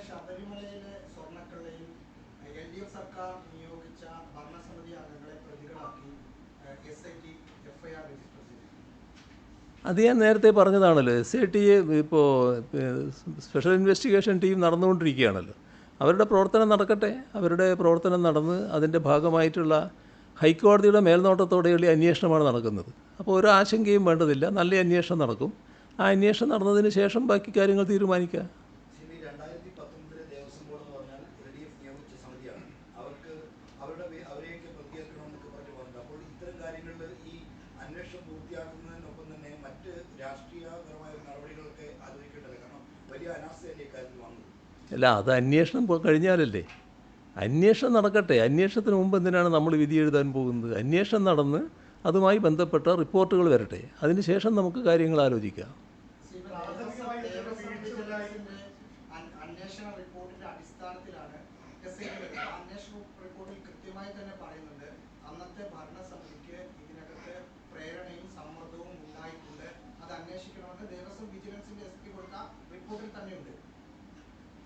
ശബരിമലയിലെ സ്വർണ്ണക്കള്ളയിൽ LDF സർക്കാർ നിയോഗിച്ച ഭരണസമിതി അംഗങ്ങളെ പ്രതികളാക്കി SIT FIR രജിസ്റ്റർ ചെയ്തു. അത് ഞാൻ നേരത്തെ പറഞ്ഞതാണല്ലോ. SIT ഇപ്പോൾ സ്പെഷ്യൽ ഇൻവെസ്റ്റിഗേഷൻ ടീം നടന്നുകൊണ്ടിരിക്കുകയാണല്ലോ. അവരുടെ പ്രവർത്തനം നടക്കട്ടെ. അവരുടെ പ്രവർത്തനം നടന്ന് അതിൻ്റെ ഭാഗമായിട്ടുള്ള ഹൈക്കോടതിയുടെ മേൽനോട്ടത്തോടെയുള്ള അന്വേഷണമാണ് നടക്കുന്നത്. അപ്പോൾ ഒരു ആശങ്കയും വേണ്ടതില്ല. നല്ല അന്വേഷണം നടക്കും. ആ അന്വേഷണം നടന്നതിന് ശേഷം ബാക്കി കാര്യങ്ങൾ തീരുമാനിക്കുക. അല്ല, അത് അന്വേഷണം കഴിഞ്ഞാലല്ലേ. അന്വേഷണം നടക്കട്ടെ. അന്വേഷണത്തിന് മുമ്പ് എന്തിനാണ് നമ്മൾ വിധി എഴുതാൻ പോകുന്നത്? അന്വേഷണം നടന്ന് അതുമായി ബന്ധപ്പെട്ട റിപ്പോർട്ടുകൾ വരട്ടെ. അതിനുശേഷം നമുക്ക് കാര്യങ്ങൾ ആലോചിക്കാം.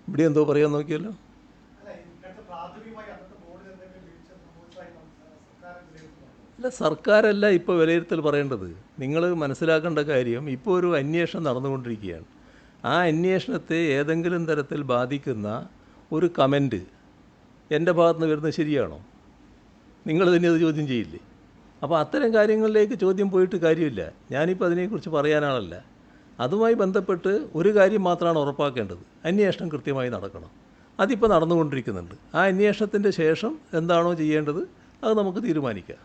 ഇവിടെ എന്തോ പറയാൻ നോക്കിയല്ലോ. അല്ല, സർക്കാരല്ല ഇപ്പോൾ വിലയിരുത്തൽ പറയേണ്ടത്. നിങ്ങൾ മനസ്സിലാക്കേണ്ട കാര്യം, ഇപ്പോൾ ഒരു അന്വേഷണം നടന്നുകൊണ്ടിരിക്കുകയാണ്. ആ അന്വേഷണത്തെ ഏതെങ്കിലും തരത്തിൽ ബാധിക്കുന്ന ഒരു കമൻറ്റ് എൻ്റെ ഭാഗത്തുനിന്ന് വരുന്നത് ശരിയാണോ? നിങ്ങൾ തന്നെ അത് ചോദ്യം ചെയ്യില്ലേ? അപ്പോൾ അത്തരം കാര്യങ്ങളിലേക്ക് ചോദ്യം പോയിട്ട് കാര്യമില്ല. ഞാനിപ്പോൾ അതിനെക്കുറിച്ച് പറയാനാണല്ല. അതുമായി ബന്ധപ്പെട്ട് ഒരു കാര്യം മാത്രമാണ് ഉറപ്പാക്കേണ്ടത്: അന്വേഷണം കൃത്യമായി നടക്കണം. അതിപ്പോൾ നടന്നുകൊണ്ടിരിക്കുന്നുണ്ട്. ആ അന്വേഷണത്തിൻ്റെ ശേഷം എന്താണോ ചെയ്യേണ്ടത് അത് നമുക്ക് തീരുമാനിക്കാം.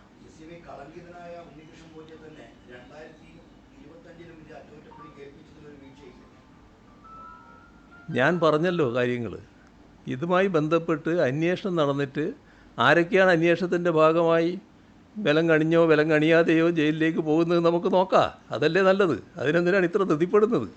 ഞാൻ പറഞ്ഞല്ലോ കാര്യങ്ങൾ. ഇതുമായി ബന്ധപ്പെട്ട് അന്വേഷണം നടന്നിട്ട് ആരൊക്കെയാണ് അന്വേഷണത്തിൻ്റെ ഭാഗമായി ബലം കണിഞ്ഞോ ബലം കണിയാതെയോ ജയിലിലേക്ക് പോകുന്നത് നമുക്ക് നോക്കാം. അതല്ലേ നല്ലത്. അതിനെന്തിനാണ് ഇത്ര ധൃതിപ്പെടുന്നത്?